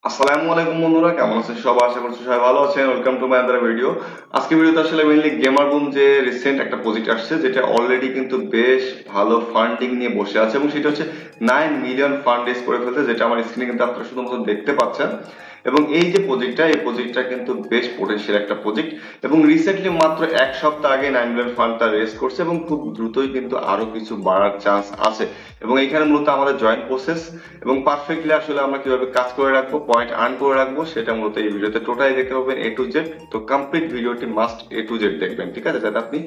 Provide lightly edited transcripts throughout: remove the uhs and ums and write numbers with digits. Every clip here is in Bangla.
আসসালামু আলাইকুম বন্ধুরা, কেমন আছেন সবাই? আশা করছি সবাই ভালো আছেন। Welcome to my other video. আজকে ভিডিওতে আসলে মেইনলি গেমার বুম যে রিসেন্ট একটা প্রজেক্ট আসছে, যেটা অলরেডি কিন্তু বেশ ভালো ফান্ডিং নিয়ে বসে আছে, এবং সেটা হচ্ছে 9 মিলিয়ন ফান্ড রেজ করে ফেলতে, যেটা আমার স্ক্রিনে কিন্তু আপনারা শুধুমাত্র দেখতে পাচ্ছেন। এবং এই যে এই প্রজেক্টটা কিন্তু বেশ পোটেনশিয়াল একটা প্রজেক্ট, এবং রিসেন্টলি মাত্র এক সপ্তাহ আগে 9 মিলিয়ন ফান্ডটা রেজ করছে, এবং খুব দ্রুতই কিন্তু আরো কিছু বাড়ার চান্স আছে। এবং এইখানে মূলত আমাদের জয়েন্ট প্রসেস এবং পারফেক্টলি আসলে আমরা কিভাবে কাজ করে রাখবো, পয়েন্ট আর্ন করে রাখবো, সেটা মূলত এই ভিডিওতে টোটালি দেখতে পাবেন এ টু জেড। তো কমপ্লিট ভিডিওটি মাস্ট এ টু জেড দেখবেন, ঠিক আছে, যাতে আপনি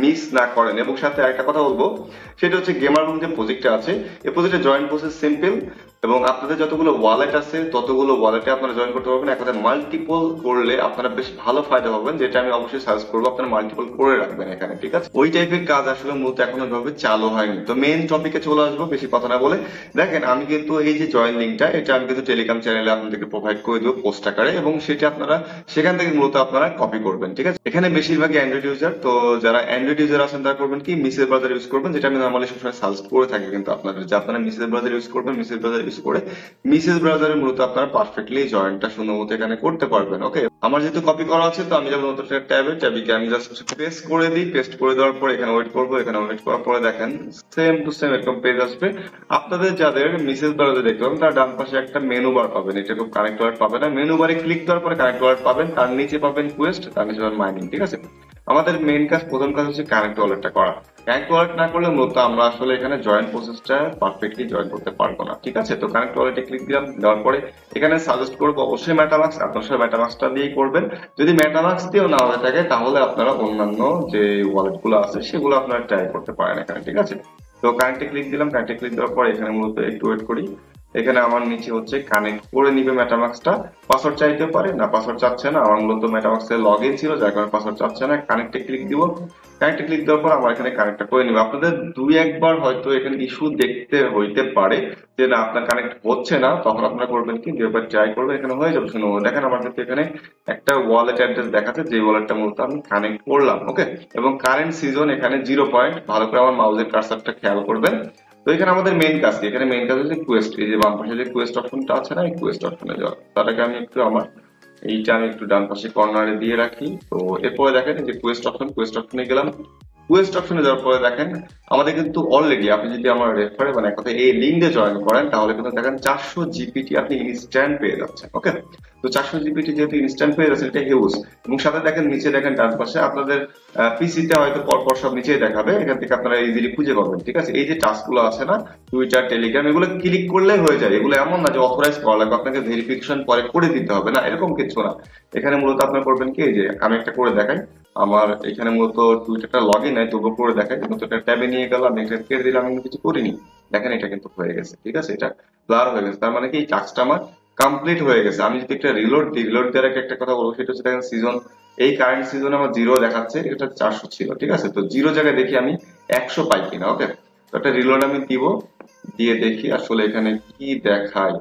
মিস না করেন। এবং সাথে একটা কথা বলবো, সেটা হচ্ছে গেমার রুম যে প্রজেক্টটা আছে, এই প্রজেক্টের জয়েন্ট প্রসেস সিম্পল, এবং আপনাদের যতগুলো ওয়ালেট আছে ততগুলো ওয়ালেটে আপনারা জয়েন করতে পারবেন। এক কথায় মাল্টিপল করলে আপনারা বেশ ভালো ফায়দা পাবেন, যেটা আমি অবশ্যই সাজেস্ট করবো আপনারা মাল্টিপল করে রাখবেন এখানে, ঠিক আছে। ওই টাইপের কাজ আসলে মূলত এখনো ভাবে চালু হয়নি। তো মেইন টপিকে চলে আসবো বেশি কথা না বলে। দেখেন, আমি কিন্তু এই যে জয়েন লিঙ্কটা, এটা আমি কিন্তু টেলিগ্রাম চ্যানেলে আপনাদেরকে প্রোভাইড করে দেবো পোস্ট আকারে, এবং সেটা আপনারা সেখান থেকে মূলত আপনারা কপি করবেন, ঠিক আছে। এখানে বেশিরভাগই অ্যান্ড্রয়েড ইউজার, তো যারা অ্যান্ড্রয়েড ইউজার আছেন তারা করবেন কি, মিসেস ব্রাউজার ইউজ করবেন, যেটা আমি নর্মালি সবসময় সাজেস্ট করে থাকি কিন্তু আপনাদের, যে আপনারা মিসেস ব্রাউজার ইউজ করবেন। মিসেস ব্রাউজার ইউজ করে মিসেস ব্রাউজারে মূলত আপনারা পারফেক্টলি জয়েনটা সুন্দর মতো এখানে করতে পারবেন। ওকে, আমার যেহেতু কপি করা আছে, তো আমি যাবো নতুন একটা ট্যাবিকে আমি জাস্ট পেস্ট করে দিই। পেস্ট করে দেওয়ার পর এখানে ওয়েট করবো। এখানে ওয়েট করার পরে দেখেন সেম টু সেম এরকম পেজ আসবে। আপনাদের যাদের মিসেস ব্রাউজার দেখতে পাবেন, তার ডান পাশে একটা মেনু বার পাবেন, এটা খুব কানেক্ট ওয়ার্ড পাবেন না। মেনু বারে ক্লিক দেওয়ার পরে কানেক্ট ওয়ার্ড পাবেন, তার নিচে পাবেন কুয়েস্ট, তার নিচে পাবেন মাইনিং, ঠিক আছে। আমাদের মেইন কাজ, প্রথম কাজ হচ্ছে কানেক্ট ওয়ালেটটা করা। কানেক্ট ওয়ালেট না করলে মূলত আমরা আসলে এখানে জয়েন প্রসেসটা পারফেক্টলি জয়েন করতে পারবো না, ঠিক আছে। তো কানেক্ট ওয়ালেটে ক্লিক দিলাম, দেওয়ার পরে এখানে সাজেস্ট করবো অবশ্যই মেটামাক্স। আপনার সাথে মেটামাক্সটা দিয়েই করবেন। যদি মেটামাক্স দিয়েও না হয়ে থাকে, তাহলে আপনারা অন্যান্য যে ওয়ালেট গুলো আছে সেগুলো আপনারা ট্রাই করতে পারেন এখানে, ঠিক আছে। তো কানেক্টে ক্লিক দিলাম। কানেক্টে ক্লিক দেওয়ার পর এখানে মূলত একটু ওয়েট করি। এখানে আমার নিচে হচ্ছে কানেক্ট করে নিবে মেটামাক্সটা। পাসওয়ার্ড চাইতে পারে না, পাসওয়ার্ড চাচ্ছে না। আমার মূলত মেটামাক্সে লগ ইন ছিল, যার কারণে পাসওয়ার্ড চাচ্ছে না। কানেক্টে ক্লিক দিব। কানেক্টে ক্লিক দেওয়ার পর আমার এখানে কানেক্টটা করে নিবে। আপনাদের দুই একবার হয়তো এখানে ইস্যু দেখতে হইতে পারে, যে না আপনার কানেক্ট হচ্ছে না, তখন আপনারা করবেন কি, দুইবার ট্রাই করবেন, এখানে হয়ে যাবে শুনুন। দেখেন আমার কিন্তু এখানে একটা ওয়ালেট অ্যাড্রেস দেখাচ্ছে, যে ওয়ালেটটা মূলত আমি কানেক্ট করলাম। ওকে, এবং কারেন্ট সিজন এখানে 0 পয়েন্ট। ভালো করে আমার মাউসের কার্সারটা খেয়াল করবেন। তো এখানে আমাদের মেইন কাজ কি, এখানে মেইন কাজ হচ্ছে কুয়েস্ট। এই যে বাম পাশে যে কুয়েস্ট অপশনটা আছে না, এই কুয়েস্ট অপশনে যাওয়া। তার আগে আমি একটু আমার এইটা আমি একটু ডান পাশে কর্নারে দিয়ে রাখি। তো এরপরে দেখেন যে কুয়েস্ট অপশনে গেলাম। কুয়েস্ট অপশনে যাওয়ার পরে দেখেন আমাদের কিন্তু অলরেডি, আপনি যদি আমার রেফারে মানে এক কথায় এই লিঙ্কে জয়েন করেন, তাহলে কিন্তু দেখেন 400 জিপিটি আপনি ইনস্ট্যান্ট পেয়ে যাচ্ছেন। ওকে, তো 400 জিপিটি যেহেতু ইনস্ট্যান্ট পেয়ে যাচ্ছেন, এটা হিউজ। এবং সাথে দেখেন নিচে দেখেন ডান পাশে আপনাদের পিসিতে হয়তো পরপর সব নিচেই দেখাবে, এখান থেকে আপনারা ইজিলি খুঁজে পাবেন, ঠিক আছে। এই যে টাস্কগুলো আছে না, টুইটার, টেলিগ্রাম, এগুলো ক্লিক করলে হয়ে যায়। এগুলো এমন না যে অথরাইজ করা লাগবে, আপনাকে ভেরিফিকেশন পরে করে দিতে হবে, না, এরকম কিছু না। এখানে মূলত আপনারা করবেন কি, এই যে আমি একটা করে দেখাই। আমার এখানে মূলত টুইটারটা লগ ইন নাই, তবুও করে দেখাই। কিন্তু একটা ট্যাবে নিয়ে গেলাম, এটা কেটে দিলাম, আমি কিছু করিনি। দেখেন এটা কিন্তু হয়ে গেছে, ঠিক আছে, এটা ব্লার হয়ে গেছে। তার মানে কি, এই টাস্কটা আমার কমপ্লিট হয়ে গেছে। আমি যদি একটা রিলোড দিই, রিলোড দেওয়ার আগে একটা কথা বলবো, সেটা হচ্ছে দেখেন সিজন, এই কারেন্ট সিজনে আমার 0 দেখাচ্ছে, এটা 400 ছিল, ঠিক আছে। তো 0 জায়গায় দেখি আমি 100 পাই কিনা। ওকে, তো একটা রিলোড আমি দিব, দিয়ে দেখি আসলে এখানে কি দেখায়।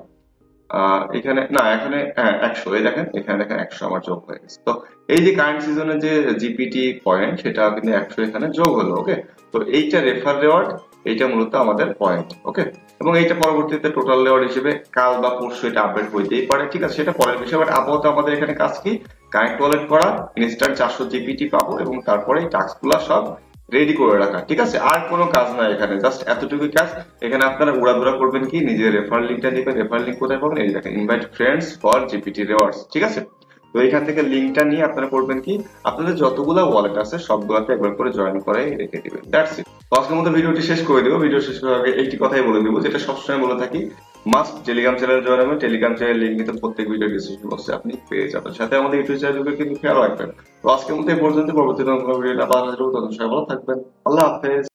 এখানে না, এখানে হ্যাঁ 100, এই দেখেন এখানে দেখেন 100 আমার যোগ হয়ে গেছে। তো এই যে কারেন্ট সিজনের যে জিপিটি পয়েন্ট, সেটা কিন্তু 100 এখানে যোগ হলো। ওকে, তো এইটা রেফার রেওয়ার্ড, এইটা মূলত আমাদের পয়েন্ট। ওকে, এবং এইটা পরবর্তীতে টোটাল রেওয়ার্ড হিসেবে কাল বা পরশু এটা আপডেট হইতেই পারে, ঠিক আছে, সেটা পরের বিষয়। বাট আপাতত আমাদের এখানে কাজ কি, কানেক্ট ওয়ালেট করা, ইনস্ট্যান্ট 400 জিপিটি পাবো, এবং তারপরে এই টাস্কগুলো সব রেডি করে রাখা, ঠিক আছে। আর কোনো কাজ নাই এখানে, জাস্ট এতটুকুই কাজ। এখানে আপনারা উড়াধুরা করবেন কি, নিজের রেফার লিঙ্কটা দিবেন। রেফার লিঙ্ক কোথায় পাবেন, এই দেখেন invite friends for GPT rewards, ঠিক আছে। তো এখান থেকে লিঙ্কটা নিয়ে আপনারা করবেন কি, আপনাদের যতগুলা ওয়ালেট আছে সবগুলাতে একবার করে জয়েন করে রেখে দিবেন। That's it. তো আজকের মতো ভিডিওটি শেষ করে দিব। ভিডিও শেষ করার আগে একটি কথাই বলে দিব, যেটা সবসময় বলে থাকি, মাস্ট টেলিগ্রাম চ্যানেল জয়েন হবে। টেলিগ্রাম চ্যানেল লিঙ্ক কিন্তু প্রত্যেক ভিডিও ডিসক্রিপশন বক্সে আপনি পেয়ে যাবেন। সাথে আমাদের ইউটিউব চ্যানেলকে কিন্তু খেয়াল রাখবেন। তো আজকের মতো এই পর্যন্ত। পরবর্তী কোনো ভিডিও না পাওয়া যাবে, তখন সবাই ভালো থাকবেন। আল্লাহ হাফেজ।